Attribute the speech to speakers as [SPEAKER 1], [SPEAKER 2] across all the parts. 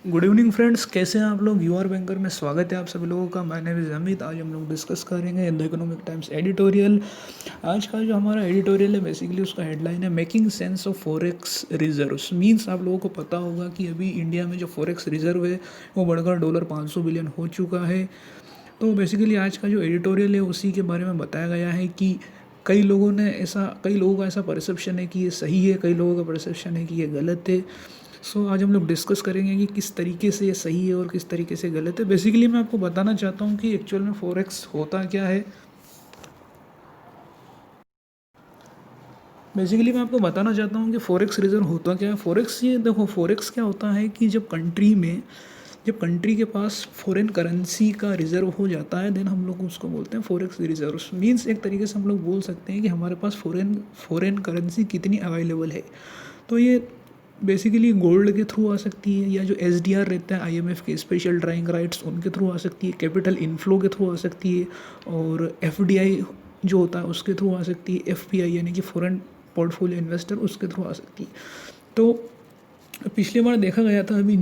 [SPEAKER 1] Good evening friends, कैसे हैं आप लोग। यूआर बैंकर में स्वागत है आप सभी लोगों का। My name is Amit. आज हम लोग डिस्कस करेंगे द इकोनॉमिक टाइम्स एडिटोरियल। आज का जो हमारा एडिटोरियल है बेसिकली उसका हेडलाइन है making sense of forex reserves. Means आप लोगों को पता होगा कि अभी इंडिया में जो फॉरेक्स रिजर्व है वो बढ़कर $500 बिलियन हो चुका है। तो बेसिकली आज का जो एडिटोरियल है उसी के बारे में बताया गया है कि कई लोगों का ऐसा परसेप्शन है कि ये सही है, कई लोगों का परसेप्शन है कि ये गलत है। सो आज हम लोग डिस्कस करेंगे कि किस तरीके से ये सही है और किस तरीके से गलत है। बेसिकली मैं आपको बताना चाहता हूँ कि एक्चुअल में फॉरेक्स होता क्या है। बेसिकली मैं आपको बताना चाहता हूँ कि फॉरेक्स रिजर्व होता क्या है। फॉरेक्स, ये देखो, फॉरेक्स क्या होता है कि जब कंट्री के पास फॉरेन करेंसी का रिजर्व हो जाता है देन हम लोग उसको बोलते हैं फॉरेक्स रिजर्व। मीन्स एक तरीके से हम लोग बोल सकते हैं कि हमारे पास फॉरेन करेंसी कितनी अवेलेबल है। तो ये बेसिकली गोल्ड के थ्रू आ सकती है, या जो एसडीआर रहता है आईएमएफ के स्पेशल ड्राइंग राइट्स उनके थ्रू आ सकती है, कैपिटल इनफ्लो के थ्रू आ सकती है, और एफडीआई जो होता है उसके थ्रू आ सकती है, एफपीआई यानी कि फॉरेन पोर्टफोलियो इन्वेस्टर उसके थ्रू आ सकती है। तो पिछली बार देखा गया था अभी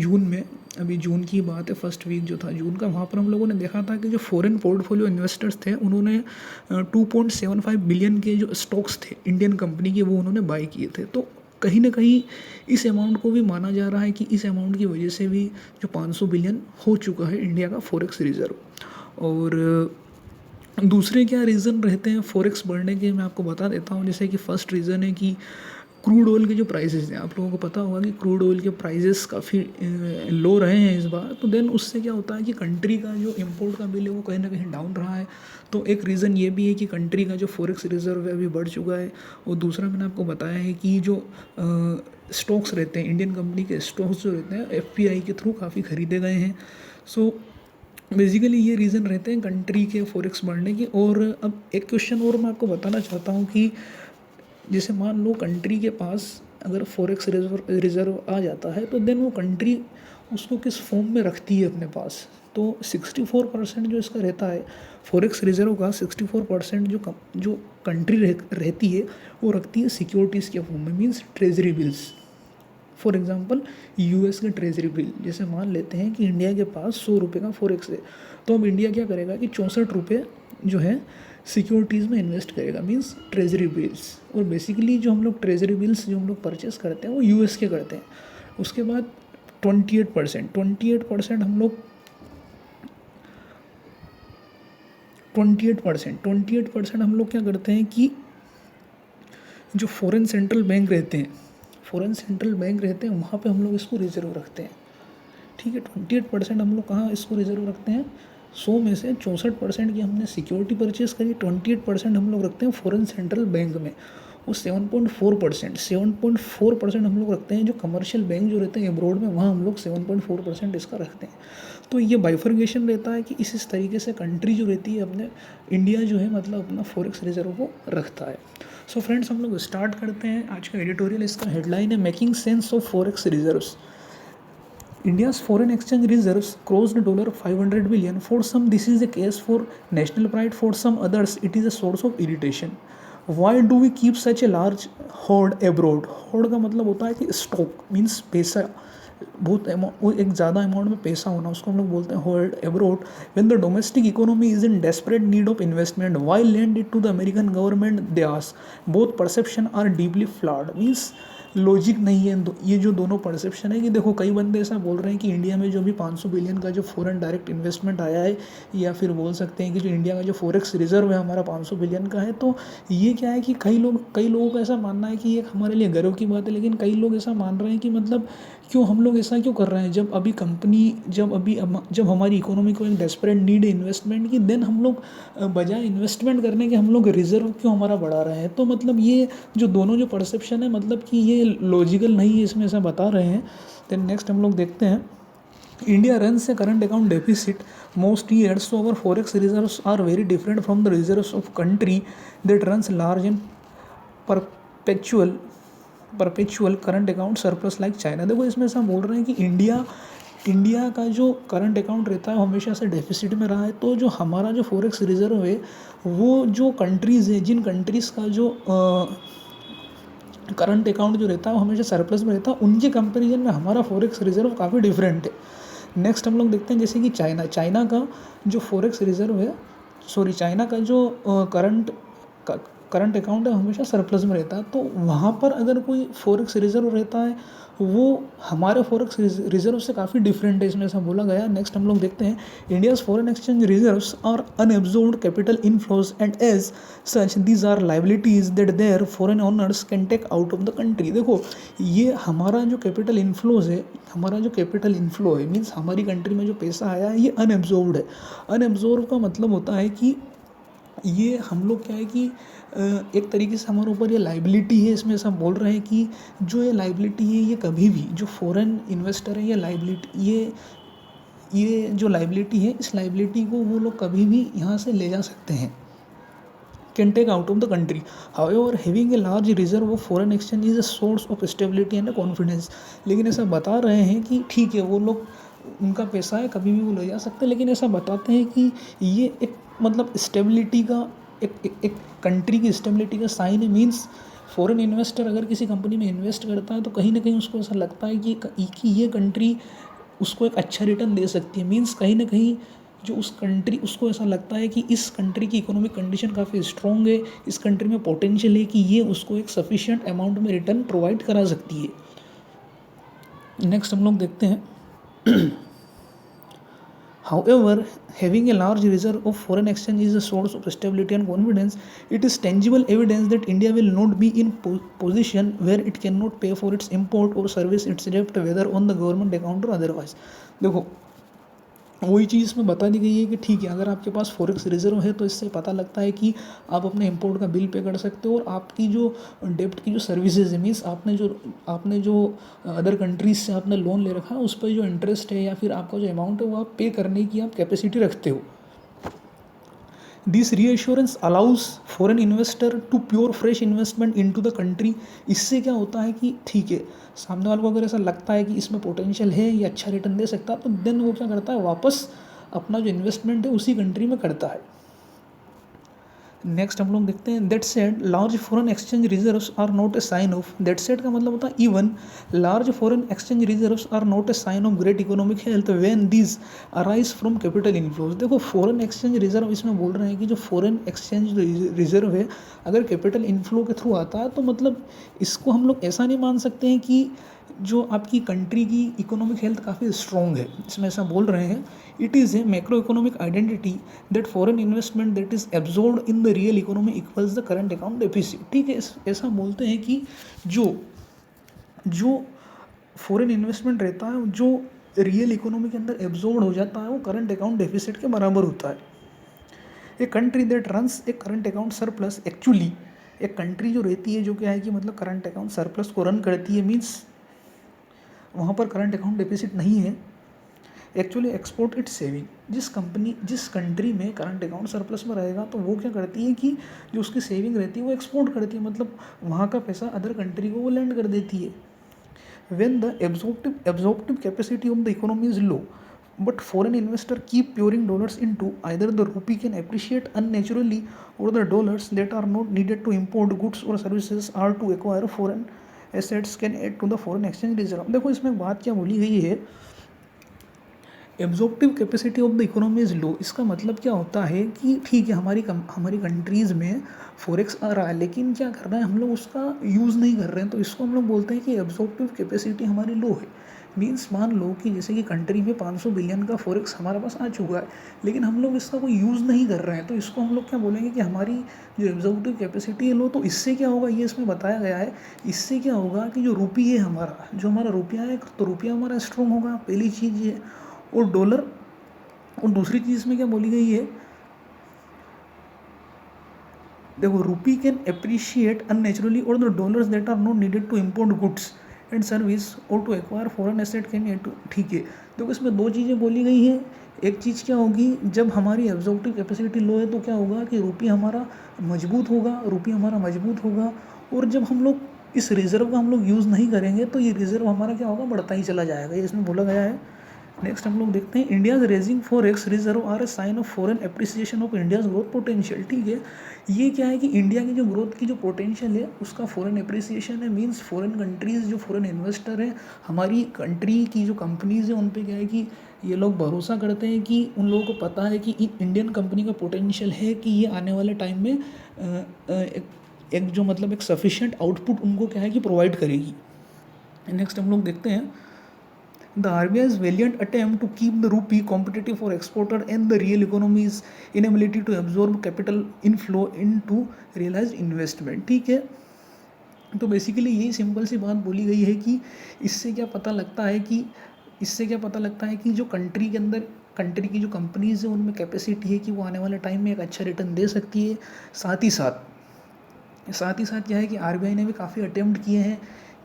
[SPEAKER 1] जून की बात है, फर्स्ट वीक जो था जून का, वहाँ पर हम लोगों ने देखा था कि जो फॉरेन पोर्टफोलियो इन्वेस्टर्स थे उन्होंने 2.75 बिलियन के जो स्टॉक्स थे इंडियन कंपनी के वो उन्होंने बाई किए थे। तो कहीं ना कहीं इस अमाउंट को भी माना जा रहा है कि इस अमाउंट की वजह से भी जो 500 बिलियन हो चुका है इंडिया का फॉरेक्स रिजर्व। और दूसरे क्या रीज़न रहते हैं फॉरेक्स बढ़ने के, मैं आपको बता देता हूँ। जैसे कि फर्स्ट रीज़न है कि क्रूड ऑयल के जो प्राइसेस हैं, आप लोगों को पता होगा कि क्रूड ऑयल के प्राइसेस काफ़ी लो रहे हैं इस बार। तो देन उससे क्या होता है कि कंट्री का जो इंपोर्ट का बिल है वो कहीं ना कहीं डाउन रहा है। तो एक रीज़न ये भी है कि कंट्री का जो फॉरेक्स रिजर्व है अभी बढ़ चुका है। और दूसरा मैंने आपको बताया है कि जो स्टॉक्स रहते हैं इंडियन कंपनी के, स्टॉक्स जो रहते हैं एफपीआई के थ्रू काफ़ी खरीदे गए हैं। सो बेसिकली ये रीज़न रहते हैं कंट्री के फॉरेक्स बढ़ने के। और अब एक क्वेश्चन और मैं आपको बताना चाहता हूँ कि जैसे मान लो कंट्री के पास अगर फॉरेक्स रिजर्व आ जाता है तो देन वो कंट्री उसको किस फॉर्म में रखती है अपने पास। तो 64% जो इसका रहता है फॉरेक्स रिजर्व का, 64% जो कंट्री रहती है वो रखती है सिक्योरिटीज़ के फॉर्म में, means treasury bills. For example US के ट्रेजरी बिल, जैसे मान लेते हैं कि इंडिया के पास ₹100 का फॉरेक्स है, तो अब इंडिया क्या करेगा कि ₹64 जो है सिक्योरिटीज़ में इन्वेस्ट करेगा, मींस ट्रेजरी बिल्स। और बेसिकली जो हम लोग ट्रेजरी बिल्स जो हम लोग परचेस करते हैं वो यूएस के करते हैं। उसके बाद 28% हम लोग 28% हम लोग क्या करते हैं कि जो फॉरेन सेंट्रल बैंक रहते हैं वहाँ पे हम लोग इसको रिजर्व रखते हैं। ठीक है, 28% हम लोग कहाँ इसको रिजर्व रखते हैं। 100 में से 64% की हमने सिक्योरिटी परचेस करी, 28% हम लोग रखते हैं फॉरेन सेंट्रल बैंक में। और 7.4% हम लोग रखते हैं जो कमर्शियल बैंक जो रहते हैं अब्रॉड में, वहाँ हम लोग 7.4% इसका रखते हैं। तो ये बाइफर्गेशन रहता है कि इस तरीके से कंट्री जो रहती है अपने इंडिया जो है मतलब अपना फॉरेक्स रिजर्व को रखता है। सो फ्रेंड्स, हम लोग स्टार्ट करते हैं आज का एडिटोरियल। इसका हेडलाइन है making sense of forex reserves. India's foreign exchange reserves crossed $500 billion. For some, this is a case for national pride. For some others, it is a source of irritation. Why do we keep such a large hoard abroad? Horde का मतलब होता है कि stock, means पैसा, एक ज़्यादा amount में पैसा होना, उसको हम लोग बोलते हैं hold abroad. When the domestic economy is in desperate need of investment, why lend it to the American government, they ask. Both perception are deeply flawed, means logic नहीं है ये जो दोनों परसेप्शन है। कि देखो, कई बंदे ऐसा बोल रहे हैं कि इंडिया में जो भी 500 बिलियन का जो फॉरेन डायरेक्ट इन्वेस्टमेंट आया है, या फिर बोल सकते हैं कि जो इंडिया का जो फॉरेक्स रिजर्व है हमारा 500 बिलियन का है, तो ये क्या है कि कई लोगों का ऐसा मानना है कि ये हमारे लिए गर्व की बात है। लेकिन कई लोग ऐसा मान रहे हैं कि मतलब क्यों हम लोग ऐसा क्यों कर रहे हैं, जब हमारी इकोनॉमी को एक डेस्परेट नीड है इन्वेस्टमेंट की, देन हम लोग बजाय इन्वेस्टमेंट करने के हम लोग रिजर्व क्यों हमारा बढ़ा रहे हैं। तो मतलब ये जो दोनों जो परसेप्शन है मतलब कि ये लॉजिकल नहीं है, इसमें ऐसा बता रहे हैं। देन नेक्स्ट हम लोग देखते हैं, India runs a current account deficit most years, so our forex reserves are very different from the reserves of country that runs large and perpetual current account surplus like China. देखो, इसमें ऐसा बोल रहे हैं कि इंडिया का जो current account रहता है हमेशा से डेफिसिट में रहा है। तो जो हमारा जो फॉरेक्स रिजर्व है वो जो कंट्रीज़ है, जिन कंट्रीज़ का जो करंट अकाउंट जो रहता है वो हमेशा सरप्लस में रहता है, उनके कंपैरिजन में हमारा फॉरेक्स रिजर्व काफ़ी डिफरेंट है। नेक्स्ट हम लोग देखते हैं जैसे कि चाइना का जो फॉरेक्स रिजर्व है, सॉरी चाइना का जो करंट अकाउंट है हमेशा सरप्लस में रहता है। तो वहाँ पर अगर कोई फॉरेक्स रिजर्व रहता है वो हमारे फॉरेक्स रिजर्व से काफ़ी डिफरेंट है, इसमें ऐसा बोला गया। नेक्स्ट हम लोग देखते हैं India's foreign exchange reserves are unabsorbed capital inflows and as such these are liabilities that their foreign owners can take out of the country. देखो ये हमारा जो कैपिटल इनफ्लोज है, हमारा जो कैपिटल इनफ्लो है मीन्स हमारी कंट्री में जो पैसा आया है ये अनएब्जॉर्ब्ड है। अनएब्जॉर्ब का मतलब होता है कि ये हम लोग क्या है कि एक तरीके से हमारे ऊपर ये लाइबिलिटी है, इसमें ऐसा बोल रहे हैं कि जो ये लाइबिलिटी है ये कभी भी जो फॉरेन इन्वेस्टर है ये लाइबिलिटी ये जो लाइबिलिटी है इस लाइबिलिटी को वो लोग कभी भी यहाँ से ले जा सकते हैं, can take out of the country. However having a large reserve of foreign exchange is a source of stability and confidence. लेकिन ऐसा बता रहे हैं कि ठीक है वो लोग उनका पैसा है कभी भी वो ले जा सकते हैं, लेकिन ऐसा बताते हैं कि ये एक मतलब स्टेबिलिटी का एक कंट्री की स्टेबिलिटी का साइन है। मीन्स फॉरेन इन्वेस्टर अगर किसी कंपनी में इन्वेस्ट करता है तो कहीं ना कहीं उसको ऐसा लगता है कि ये कंट्री उसको एक अच्छा रिटर्न दे सकती है। मीन्स कहीं ना कहीं जो उस कंट्री उसको ऐसा लगता है कि इस कंट्री की इकोनॉमिक कंडीशन काफ़ी स्ट्रॉन्ग है, इस कंट्री में पोटेंशियल है कि ये उसको एक सफिशिएंट अमाउंट में रिटर्न प्रोवाइड करा सकती है। नेक्स्ट हम लोग देखते हैं However, having a large reserve of foreign exchange is a source of stability and confidence. It is tangible evidence that India will not be in position where it cannot pay for its import or service its debt, whether on the government account or otherwise. देखो वही चीज़ इसमें बता दी गई है कि ठीक है अगर आपके पास फॉरेक्स रिजर्व है तो इससे पता लगता है कि आप अपने इंपोर्ट का बिल पे कर सकते हो और आपकी जो डेप्ट की जो सर्विसेज है मीन्स आपने जो अदर कंट्रीज से आपने लोन ले रखा है उस पर जो इंटरेस्ट है या फिर आपका जो अमाउंट है वो आप पे करने की आप कैपेसिटी रखते हो। This reassurance allows foreign investor to pour fresh investment into the country. इससे क्या होता है कि ठीक है सामने वाले को अगर ऐसा लगता है कि इसमें पोटेंशियल है या अच्छा रिटर्न दे सकता है तो देन वो क्या करता है वापस अपना जो इन्वेस्टमेंट है उसी कंट्री में करता है। नेक्स्ट हम लोग देखते हैं that said large foreign exchange reserves are not a sign of. That said का मतलब होता है even large foreign exchange reserves are not a sign of great economic health when these arise from capital inflows. देखो foreign exchange reserve इसमें बोल रहे हैं कि जो फॉरेन एक्सचेंज रिजर्व है अगर कैपिटल इनफ्लो के थ्रू आता है तो मतलब इसको हम लोग ऐसा नहीं मान सकते हैं कि जो आपकी कंट्री की इकोनॉमिक हेल्थ काफ़ी स्ट्रॉन्ग है, इसमें ऐसा बोल रहे हैं it is a macro economic identity that foreign investment that is absorbed in the real economy equals the current account deficit. ठीक है ऐसा बोलते हैं कि जो फॉरेन इन्वेस्टमेंट रहता है जो रियल इकोनॉमी के अंदर एब्जॉर्ब हो जाता है वो करंट अकाउंट डेफिसिट के बराबर होता है। A country that runs a current account surplus actually एक कंट्री जो रहती है जो क्या है कि मतलब करंट अकाउंट सरप्लस को रन करती है मीन्स वहाँ पर करंट अकाउंट डेफिसिट नहीं है। एक्चुअली एक्सपोर्ट इट्स सेविंग जिस कंट्री में करंट अकाउंट सरप्लस में रहेगा तो वो क्या करती है कि जो उसकी सेविंग रहती है वो एक्सपोर्ट करती है, मतलब वहाँ का पैसा अदर कंट्री को वो लैंड कर देती है। When the absorptive capacity of the economy is low but foreign investor keep pouring dollars into either the rupee can appreciate unnaturally or the dollars that are not needed to import goods or services or to acquire foreign assets can add to the foreign exchange reserve। देखो इसमें बात क्या बोली गई है absorptive capacity of the economy is low. इसका मतलब क्या होता है कि ठीक है हमारी कंट्रीज़ में फॉरेक्स आ रहा है लेकिन क्या कर रहे हैं हम लोग उसका यूज़ नहीं कर रहे हैं, तो इसको हम लोग बोलते हैं कि एब्जॉर्प्टिव कैपेसिटी हमारी लो है। मीन्स मान लो कि जैसे कि कंट्री में 500 बिलियन का फॉरेक्स हमारे पास आ चुका है लेकिन हम लोग इसका कोई यूज़ नहीं कर रहे हैं, तो इसको हम लोग क्या बोलेंगे कि हमारी जो एब्जॉर्प्टिव कैपेसिटी है लो। तो इससे क्या होगा ये इसमें बताया गया है, इससे क्या होगा कि जो रुपी है हमारा रुपया है तो रुपया हमारा स्ट्रॉन्ग होगा, पहली चीज़ ये। और डॉलर और दूसरी चीज़ में क्या बोली गई है देखो रुपी कैन अप्रिशिएट अननेचुरली और the dollars that are not needed to import goods and service और to acquire foreign asset can add to. ठीक है देखो इसमें दो चीज़ें बोली गई हैं। एक चीज़ क्या होगी जब हमारी एब्जॉर्प्टिव कैपेसिटी लो है तो क्या होगा कि रुपया हमारा मजबूत होगा और जब हम लोग इस रिज़र्व का हम लोग यूज़ नहीं करेंगे तो ये रिज़र्व हमारा क्या होगा बढ़ता ही चला जाएगा, ये इसमें बोला गया है। नेक्स्ट हम लोग देखते हैं India's raising forex reserve are a sign of foreign appreciation of India's growth potential. ठीक है, ये क्या है कि इंडिया की जो ग्रोथ की जो पोटेंशियल है उसका फॉरेन एप्रिसिएशन है। मींस फॉरेन कंट्रीज़ जो फॉरेन इन्वेस्टर हैं हमारी कंट्री की जो कंपनीज़ हैं उन पे क्या है कि ये लोग भरोसा करते हैं कि उन लोगों को पता है कि इंडियन कंपनी का पोटेंशियल है कि ये आने वाले टाइम में एक जो मतलब एक सफिशिएंट आउटपुट उनको क्या है कि प्रोवाइड करेगी। नेक्स्ट हम लोग देखते हैं the RBI's valiant attempt to keep the rupee competitive for exporter and the real economy's inability to absorb capital inflow into realized investment। ठीक है, तो बेसिकली यही सिंपल सी बात बोली गई है कि इससे क्या पता लगता है कि जो कंट्री के अंदर कंट्री की जो कंपनीज़ है उनमें कैपेसिटी है कि वो आने वाले टाइम में एक अच्छा रिटर्न दे सकती है। साथ ही साथ क्या है कि आरबीआई ने भी काफ़ी अटेम्प्ट किए हैं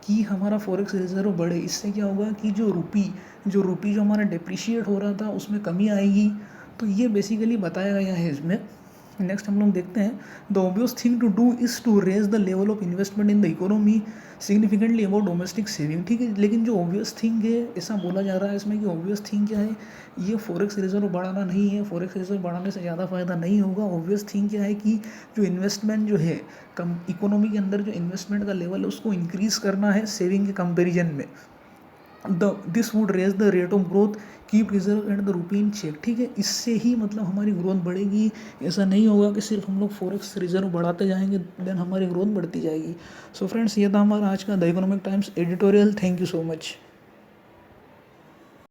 [SPEAKER 1] कि हमारा फॉरेक्स रिजर्व बढ़े। इससे क्या होगा कि जो रूपी जो हमारा डिप्रिशिएट हो रहा था उसमें कमी आएगी। तो ये बेसिकली बताया गया है इसमें। नेक्स्ट हम लोग देखते हैं the obvious thing to do is to raise the level of investment in the economy significantly about domestic saving. ठीक है, लेकिन जो ऑब्वियस थिंग है ऐसा बोला जा रहा है इसमें कि ऑब्वियस थिंग क्या है, ये फॉरेक्स रिजर्व बढ़ाना नहीं है। फॉरेक्स रिजर्व बढ़ाने से ज़्यादा फ़ायदा नहीं होगा। ऑब्वियस थिंग क्या है कि जो इन्वेस्टमेंट जो है कम इकोनॉमी के अंदर जो इन्वेस्टमेंट का लेवल है उसको इंक्रीज़ करना है सेविंग के कंपेरिजन में। This would raise the rate of growth keep reserve and the rupee in check. ठीक है, इससे ही मतलब हमारी ग्रोथ बढ़ेगी। ऐसा नहीं होगा कि सिर्फ हम लोग फॉरेक्स रिजर्व बढ़ाते जाएंगे देन हमारी ग्रोथ बढ़ती जाएगी। सो फ्रेंड्स, ये था हमारा आज का the economic times editorial. Thank you so much.